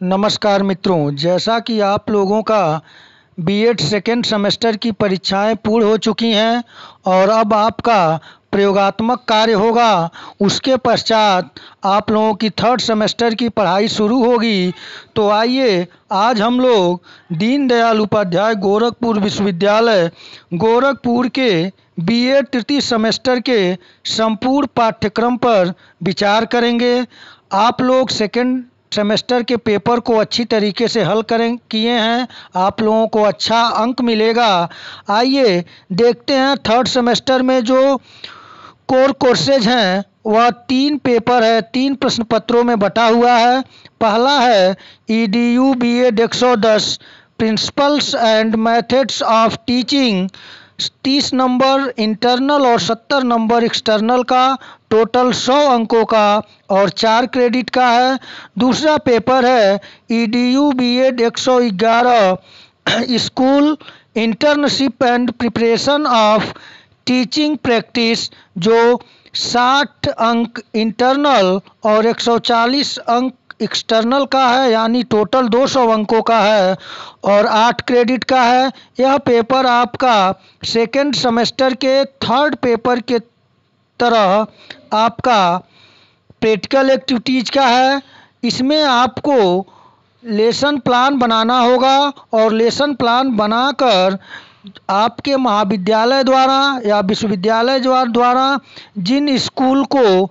नमस्कार मित्रों, जैसा कि आप लोगों का बीएड सेकेंड सेमेस्टर की परीक्षाएं पूर्ण हो चुकी हैं और अब आपका प्रयोगात्मक कार्य होगा। उसके पश्चात आप लोगों की थर्ड सेमेस्टर की पढ़ाई शुरू होगी। तो आइए आज हम लोग दीनदयाल उपाध्याय गोरखपुर विश्वविद्यालय गोरखपुर के बीएड तृतीय सेमेस्टर के संपूर्ण पाठ्यक्रम पर विचार करेंगे। आप लोग सेकेंड सेमेस्टर के पेपर को अच्छी तरीके से हल किए हैं, आप लोगों को अच्छा अंक मिलेगा। आइए देखते हैं थर्ड सेमेस्टर में जो कोर कोर्सेज हैं वह 3 पेपर है, 3 प्रश्न पत्रों में बटा हुआ है। पहला है EDU BEd 110 principles and methods of teaching, 30 number internal और 70 नंबर एक्सटर्नल का, टोटल 100 अंकों का और 4 क्रेडिट का है। दूसरा पेपर है EDU BEd 111 school internship and preparation of teaching practice, जो 60 अंक इंटरनल और 140 अंक एक्सटर्नल का है, यानी टोटल 200 अंकों का है और 8 क्रेडिट का है। यह पेपर आपका सेकेंड सेमेस्टर के थर्ड पेपर के तरह आपका प्रैक्टिकल एक्टिविटीज़ का है। इसमें आपको लेसन प्लान बनाना होगा और लेसन प्लान बनाकर आपके महाविद्यालय द्वारा या विश्वविद्यालय द्वारा जिन स्कूल को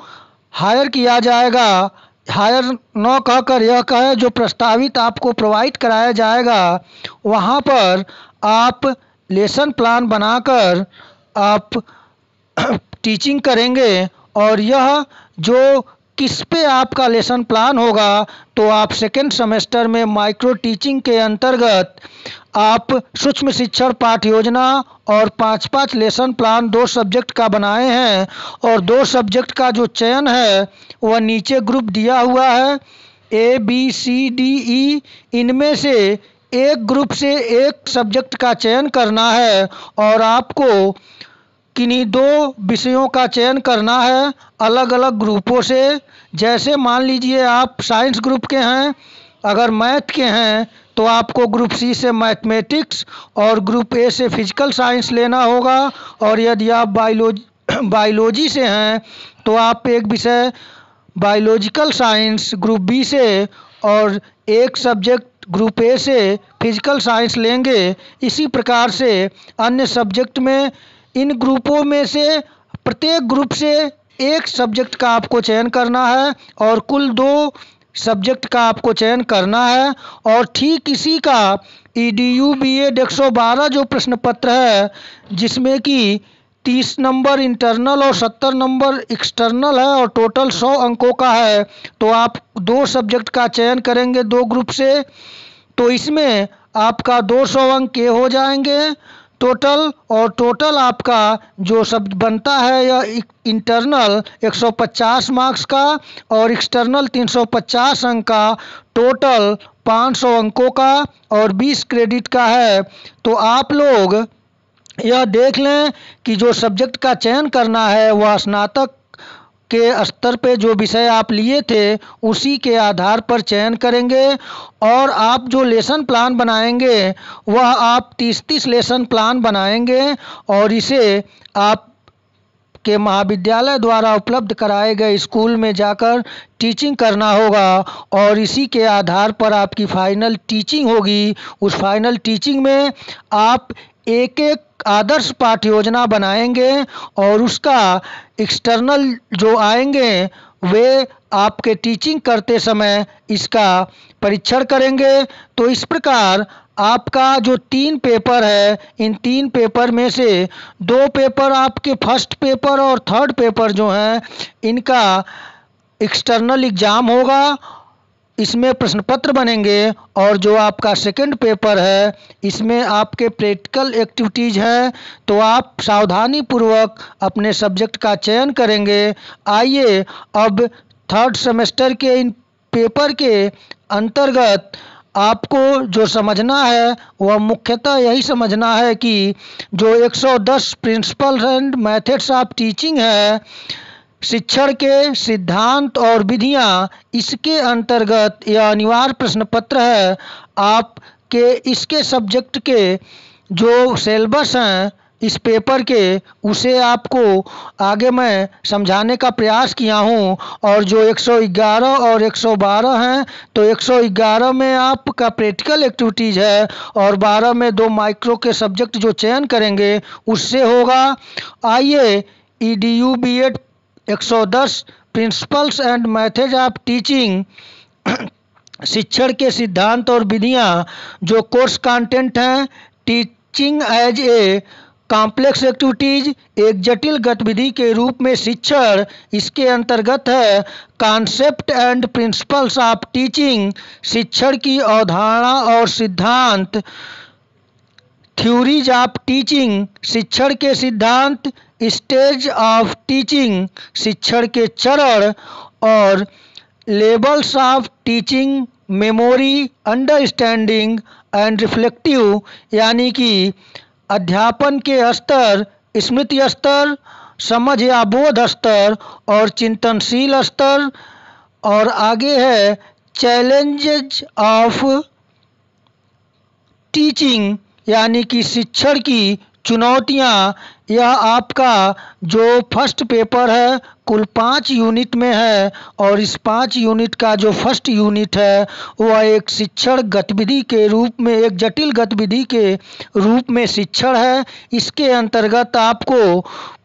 हायर किया जाएगा, हायर न कहकर यह कहे जो प्रस्तावित आपको प्रोवाइड कराया जाएगा, वहाँ पर आप लेसन प्लान बनाकर आप टीचिंग करेंगे। और यह जो किस पे आपका लेसन प्लान होगा, तो आप सेकेंड सेमेस्टर में माइक्रो टीचिंग के अंतर्गत आप सूक्ष्म शिक्षण पाठ योजना और 5-5 लेसन प्लान 2 सब्जेक्ट का बनाए हैं और 2 सब्जेक्ट का जो चयन है वह नीचे ग्रुप दिया हुआ है ABCDE। इनमें से एक ग्रुप से एक सब्जेक्ट का चयन करना है और आपको किन्हीं 2 विषयों का चयन करना है अलग अलग ग्रुपों से। जैसे मान लीजिए आप साइंस ग्रुप के हैं, अगर मैथ के हैं तो आपको ग्रुप सी से मैथमेटिक्स और ग्रुप ए से फिजिकल साइंस लेना होगा, और यदि आप बायोलॉजी से हैं तो आप एक विषय बायोलॉजिकल साइंस ग्रुप बी से और एक सब्जेक्ट ग्रुप ए से फिजिकल साइंस लेंगे। इसी प्रकार से अन्य सब्जेक्ट में इन ग्रुपों में से प्रत्येक ग्रुप से एक सब्जेक्ट का आपको चयन करना है और कुल 2 सब्जेक्ट का आपको चयन करना है। और ठीक इसी का EDU BEd 112 जो प्रश्न पत्र है, जिसमें कि 30 नंबर इंटरनल और 70 नंबर एक्सटर्नल है और टोटल 100 अंकों का है, तो आप 2 सब्जेक्ट का चयन करेंगे 2 ग्रुप से, तो इसमें आपका 200 अंक के हो जाएंगे टोटल। और टोटल आपका जो शब्द बनता है यह इंटरनल 150 मार्क्स का और एक्सटर्नल 350 अंक का, टोटल 500 अंकों का और 20 क्रेडिट का है। तो आप लोग यह देख लें कि जो सब्जेक्ट का चयन करना है वह स्नातक के स्तर पे जो विषय आप लिए थे उसी के आधार पर चयन करेंगे। और आप जो लेसन प्लान बनाएंगे वह आप 30-30 लेसन प्लान बनाएंगे और इसे आप के महाविद्यालय द्वारा उपलब्ध कराए गए स्कूल में जाकर टीचिंग करना होगा और इसी के आधार पर आपकी फाइनल टीचिंग होगी। उस फाइनल टीचिंग में आप एक आदर्श पाठ योजना बनाएंगे और उसका एक्सटर्नल जो आएंगे वे आपके टीचिंग करते समय इसका परीक्षण करेंगे। तो इस प्रकार आपका जो 3 पेपर है, इन 3 पेपर में से 2 पेपर आपके फर्स्ट पेपर और थर्ड पेपर जो हैं इनका एक्सटर्नल एग्ज़ाम होगा, इसमें प्रश्न पत्र बनेंगे। और जो आपका सेकंड पेपर है इसमें आपके प्रैक्टिकल एक्टिविटीज़ हैं, तो आप सावधानी पूर्वक अपने सब्जेक्ट का चयन करेंगे। आइए अब थर्ड सेमेस्टर के इन पेपर के अंतर्गत आपको जो समझना है वह मुख्यतः यही समझना है कि जो 110 principles and methods of teaching है, शिक्षण के सिद्धांत और विधियाँ, इसके अंतर्गत यह अनिवार्य प्रश्न पत्र है। आपके इसके सब्जेक्ट के जो सिलेबस हैं इस पेपर के, उसे आपको आगे मैं समझाने का प्रयास किया हूँ। और जो 111 और 112 हैं, तो 111 में आपका प्रैक्टिकल एक्टिविटीज़ है और 12 में 2 माइक्रो के सब्जेक्ट जो चयन करेंगे उससे होगा। आइए EDU B.Ed 110 principles and methods of teaching, शिक्षण के सिद्धांत और विधियाँ, जो कोर्स कंटेंट हैं, teaching as a complex activities, एक जटिल गतिविधि के रूप में शिक्षण, इसके अंतर्गत है concept and principles of teaching, शिक्षण की अवधारणा और सिद्धांत, थ्योरीज ऑफ टीचिंग, शिक्षण के सिद्धांत, स्टेज ऑफ टीचिंग, शिक्षण के चरण, और levels of teaching, memory, understanding and reflective, यानी कि अध्यापन के स्तर, स्मृति स्तर, समझ या बोध स्तर और चिंतनशील स्तर। और आगे है चैलेंजेज ऑफ टीचिंग, यानी कि शिक्षण की चुनौतियाँ। यह आपका जो फर्स्ट पेपर है कुल 5 यूनिट में है और इस 5 यूनिट का जो फर्स्ट यूनिट है वह एक शिक्षण गतिविधि के रूप में, एक जटिल गतिविधि के रूप में शिक्षण है। इसके अंतर्गत आपको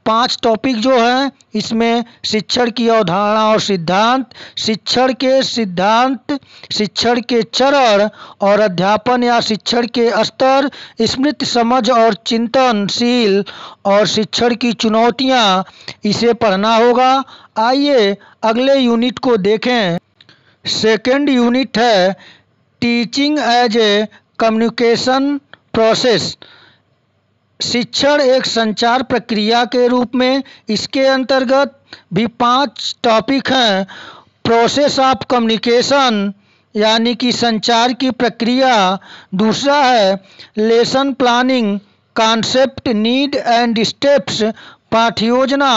5 टॉपिक जो हैं, इसमें शिक्षण की अवधारणा और सिद्धांत, शिक्षण के सिद्धांत, शिक्षण के चरण और अध्यापन या शिक्षण के स्तर, स्मृति, समझ और चिंतनशील और शिक्षण की चुनौतियाँ, इसे पढ़ना होगा। आइए अगले यूनिट को देखें। सेकंड यूनिट है teaching as a communication process, शिक्षण एक संचार प्रक्रिया के रूप में। इसके अंतर्गत भी 5 टॉपिक हैं। प्रोसेस ऑफ कम्युनिकेशन, यानी कि संचार की प्रक्रिया। दूसरा है lesson planning, concept, need and steps, पाठ्य योजना,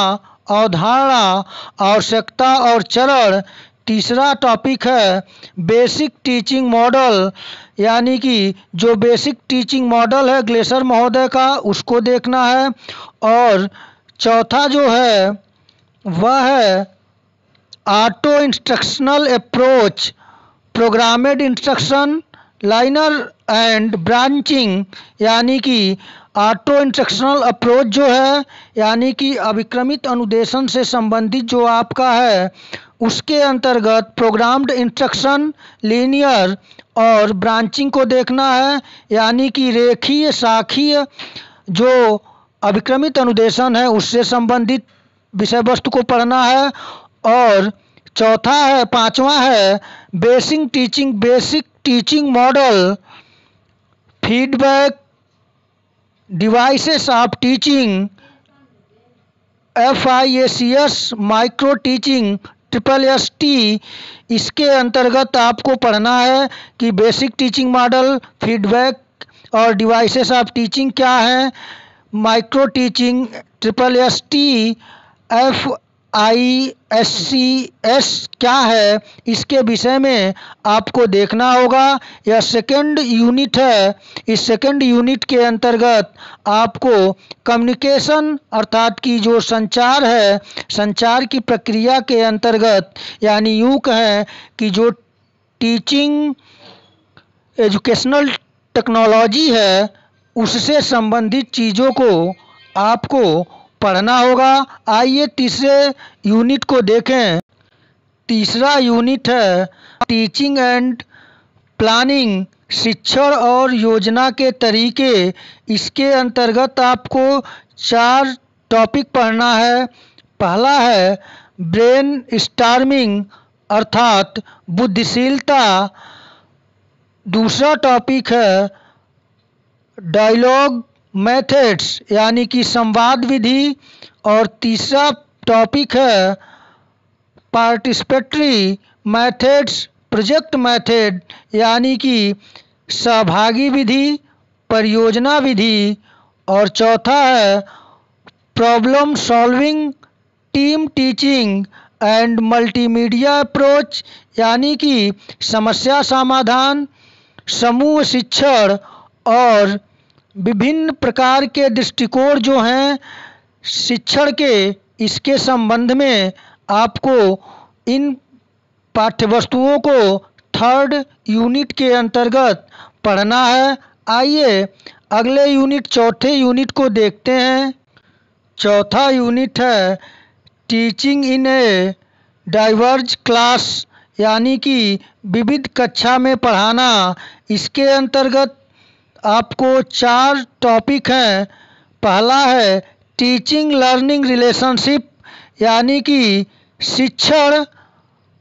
अवधारणा, आवश्यकता और चरण। तीसरा टॉपिक है बेसिक टीचिंग मॉडल, यानी कि जो बेसिक टीचिंग मॉडल है ग्लेसर महोदय का, उसको देखना है। और चौथा जो है वह है auto instructional approach, programmed instruction, liner and branching, यानी कि ऑटो इंस्ट्रक्शनल अप्रोच जो है, यानी कि अभिक्रमित अनुदेशन से संबंधित जो आपका है, उसके अंतर्गत प्रोग्राम्ड इंस्ट्रक्शन, लीनियर और ब्रांचिंग को देखना है, यानी कि रेखीय शाखीय जो अभिक्रमित अनुदेशन है उससे संबंधित विषय वस्तु को पढ़ना है। और चौथा है, पांचवा है basic teaching model, feedback, devices of teaching, FIACS, micro teaching, SST। इसके अंतर्गत आपको पढ़ना है कि बेसिक टीचिंग मॉडल, फीडबैक और डिवाइसेस ऑफ टीचिंग क्या है, माइक्रो टीचिंग, SST, FIACS क्या है, इसके विषय में आपको देखना होगा। यह सेकंड यूनिट है। इस सेकंड यूनिट के अंतर्गत आपको कम्युनिकेशन अर्थात कि जो संचार है, संचार की प्रक्रिया के अंतर्गत, यानी यूँ कहें कि जो टीचिंग एजुकेशनल टेक्नोलॉजी है उससे संबंधित चीज़ों को आपको पढ़ना होगा। आइए तीसरे यूनिट को देखें। तीसरा यूनिट है टीचिंग एंड प्लानिंग, शिक्षण और योजना के तरीके। इसके अंतर्गत आपको 4 टॉपिक पढ़ना है। पहला है ब्रेन स्टॉर्मिंग अर्थात बुद्धिशीलता। दूसरा टॉपिक है डायलॉग मेथड्स, यानी कि संवाद विधि। और तीसरा टॉपिक है पार्टिसिपेटरी मेथड्स, प्रोजेक्ट मेथड, यानी कि सहभागी विधि, परियोजना विधि। और चौथा है problem solving team teaching and multimedia approach, यानी कि समस्या समाधान, समूह शिक्षण और विभिन्न प्रकार के दृष्टिकोण जो हैं शिक्षण के, इसके संबंध में आपको इन पाठ्यवस्तुओं को थर्ड यूनिट के अंतर्गत पढ़ना है। आइए अगले यूनिट चौथे यूनिट को देखते हैं। चौथा यूनिट है teaching in A diverge class, यानी कि विविध कक्षा में पढ़ाना। इसके अंतर्गत आपको 4 टॉपिक हैं। पहला है टीचिंग लर्निंग रिलेशनशिप, यानी कि शिक्षण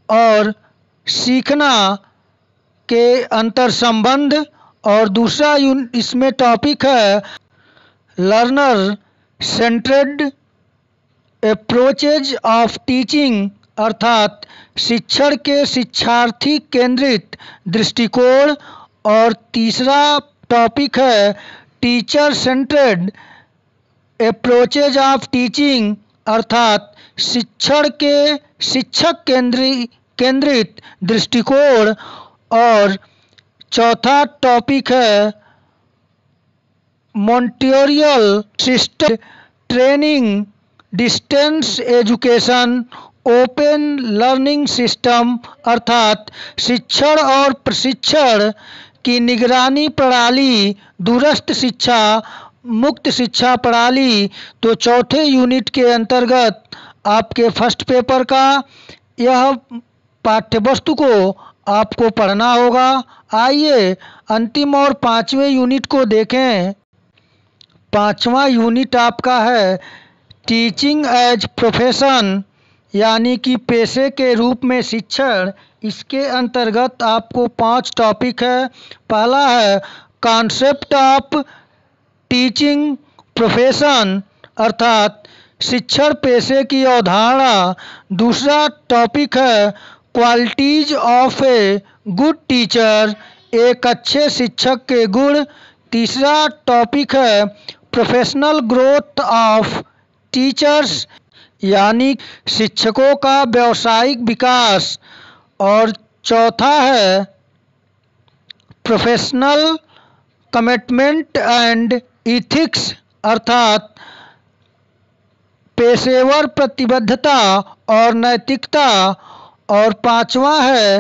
और सीखना के अंतर संबंध। और दूसरा इसमें टॉपिक है लर्नर सेंट्रेड अप्रोचेज ऑफ टीचिंग, अर्थात शिक्षण के शिक्षार्थी केंद्रित दृष्टिकोण। और तीसरा टॉपिक है टीचर सेंट्रेड अप्रोचेज ऑफ टीचिंग, अर्थात शिक्षण के शिक्षक केंद्रित दृष्टिकोण। और चौथा टॉपिक है मॉन्टेरियल system training distance education open learning system, अर्थात शिक्षण और प्रशिक्षण की निगरानी प्रणाली, दूरस्थ शिक्षा, मुक्त शिक्षा प्रणाली। तो चौथे यूनिट के अंतर्गत आपके फर्स्ट पेपर का यह पाठ्यवस्तु को आपको पढ़ना होगा। आइए अंतिम और 5वें यूनिट को देखें। 5वां यूनिट आपका है टीचिंग एज प्रोफेशन, यानी कि पेशे के रूप में शिक्षण। इसके अंतर्गत आपको 5 टॉपिक है। पहला है कॉन्सेप्ट ऑफ टीचिंग प्रोफेशन, अर्थात शिक्षण पेशे की अवधारणा। दूसरा टॉपिक है qualities of a good teacher, एक अच्छे शिक्षक के गुण। तीसरा टॉपिक है प्रोफेशनल ग्रोथ ऑफ टीचर्स, यानी शिक्षकों का व्यावसायिक विकास। और चौथा है प्रोफेशनल कमिटमेंट एंड इथिक्स, अर्थात पेशेवर प्रतिबद्धता और नैतिकता। और 5वां है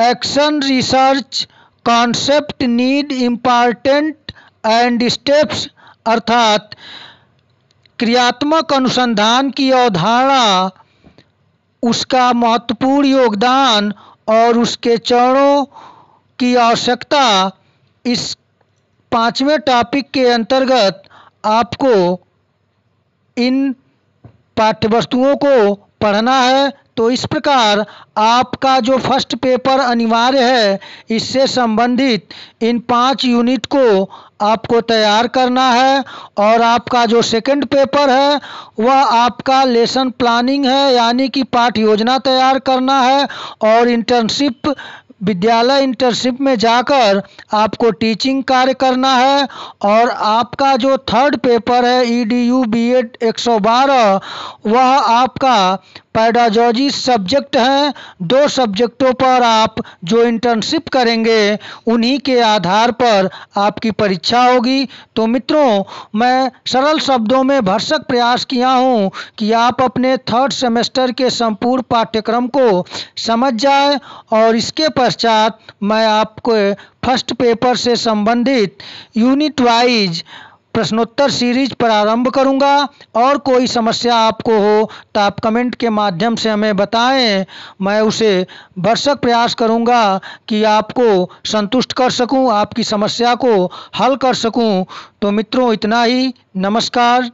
action research concept need important and steps, अर्थात क्रियात्मक अनुसंधान की अवधारणा, उसका महत्वपूर्ण योगदान और उसके चरणों की आवश्यकता। इस 5वें टॉपिक के अंतर्गत आपको इन पाठ्यवस्तुओं को पढ़ना है। तो इस प्रकार आपका जो फर्स्ट पेपर अनिवार्य है, इससे संबंधित इन 5 यूनिट को आपको तैयार करना है। और आपका जो सेकंड पेपर है वह आपका लेसन प्लानिंग है, यानी कि पाठ योजना तैयार करना है। और इंटर्नशिप, विद्यालय इंटर्नशिप में जाकर आपको टीचिंग कार्य करना है। और आपका जो थर्ड पेपर है EDU B.Ed 112, वह आपका पेडागॉजी सब्जेक्ट हैं। 2 सब्जेक्टों पर आप जो इंटर्नशिप करेंगे उन्हीं के आधार पर आपकी परीक्षा होगी। तो मित्रों, मैं सरल शब्दों में भरसक प्रयास किया हूँ कि आप अपने थर्ड सेमेस्टर के संपूर्ण पाठ्यक्रम को समझ जाए। और इसके पश्चात मैं आपको फर्स्ट पेपर से संबंधित यूनिट वाइज प्रश्नोत्तर सीरीज प्रारंभ करूंगा। और कोई समस्या आपको हो तो आप कमेंट के माध्यम से हमें बताएं। मैं उसे भरसक प्रयास करूंगा कि आपको संतुष्ट कर सकूं, आपकी समस्या को हल कर सकूं। तो मित्रों, इतना ही। नमस्कार।